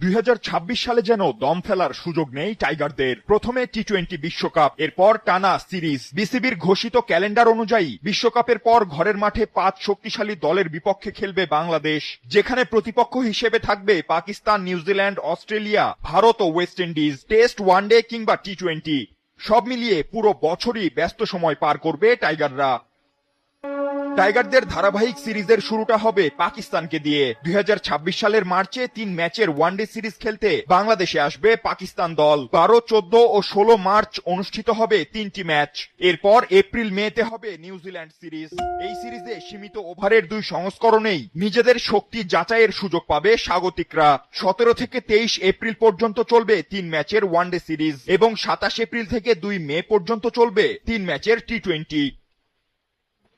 2026 সালে যেন দম ফেলার সুযোগ নেই টাইগারদের। প্রথমে টি-20 বিশ্বকাপ, এরপর টানা সিরিজ। বিসিবির ঘোষিত ক্যালেন্ডার অনুযায়ী বিশ্বকাপের পর ঘরের মাঠে 5 শক্তিশালী দলের বিপক্ষে খেলবে বাংলাদেশ, যেখানে প্রতিপক্ষ হিসেবে থাকবে পাকিস্তান, নিউজিল্যান্ড, অস্ট্রেলিয়া, ভারত ও ওয়েস্ট ইন্ডিজ। টেস্ট, ওয়ানডে কিংবা টি-20 সব মিলিয়ে পুরো বছরই ব্যস্ত সময় পার করবে টাইগাররা। টাইগারদের ধারাবাহিক সিরিজের শুরুটা হবে পাকিস্তানকে দিয়ে। 2026 সালের মার্চে 3 ম্যাচের ওয়ানডে সিরিজ খেলতে বাংলাদেশে আসবে পাকিস্তান দল। 12, 14 ও 16 মার্চ অনুষ্ঠিত হবে 3টি ম্যাচ। এরপর এপ্রিল, মেতে হবে নিউজিল্যান্ড সিরিজ। এই সিরিজে সীমিত ওভারের 2 সংস্করণেই নিজেদের শক্তি যাচাইয়ের সুযোগ পাবে স্বাগতিকরা। 17 থেকে 23 এপ্রিল পর্যন্ত চলবে 3 ম্যাচের ওয়ানডে সিরিজ এবং 27 এপ্রিল থেকে 2 মে পর্যন্ত চলবে 3 ম্যাচের টি-20।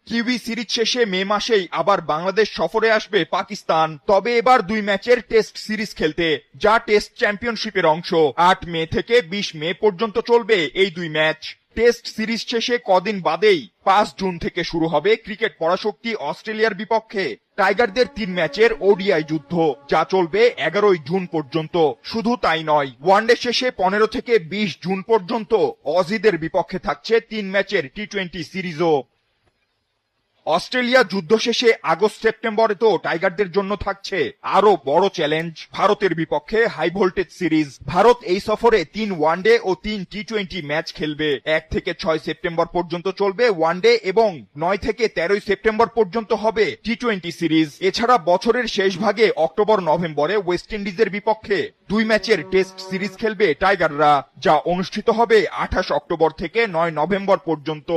কিউই সিরিজ শেষে মে মাসেই আবার বাংলাদেশ সফরে আসবে পাকিস্তান, তবে এবার 2 ম্যাচের টেস্ট সিরিজ খেলতে, যা টেস্ট চ্যাম্পিয়নশিপের অংশ। 8 মে থেকে 20 মে পর্যন্ত চলবে এই 2 ম্যাচ। টেস্ট সিরিজ শেষে কদিন বাদেই 5 জুন থেকে শুরু হবে ক্রিকেট পরাশক্তি অস্ট্রেলিয়ার বিপক্ষে টাইগারদের 3 ম্যাচের ওডিআই যুদ্ধ, যা চলবে 11 জুন পর্যন্ত। শুধু তাই নয়, ওয়ানডে শেষে 15 থেকে 20 জুন পর্যন্ত অজিদের বিপক্ষে থাকছে 3 ম্যাচের টি-20 সিরিজও। অস্ট্রেলিয়া যুদ্ধ শেষে আগস্ট সেপ্টেম্বরে তো টাইগারদের জন্য থাকছে আরো বড় চ্যালেঞ্জ, ভারতের বিপক্ষে হাই ভোল্টেজ সিরিজ। ভারত এই সফরে 3 ওয়ানডে ও 3 টি-20 ম্যাচ খেলবে। 1 থেকে 6 সেপ্টেম্বর পর্যন্ত চলবে ওয়ানডে এবং 9 থেকে 13 সেপ্টেম্বর পর্যন্ত হবে টি-20 সিরিজ। এছাড়া বছরের শেষ ভাগে অক্টোবর, নভেম্বরে ওয়েস্ট ইন্ডিজের বিপক্ষে 2 ম্যাচের টেস্ট সিরিজ খেলবে টাইগাররা, যা অনুষ্ঠিত হবে 28 অক্টোবর থেকে 9 নভেম্বর পর্যন্ত।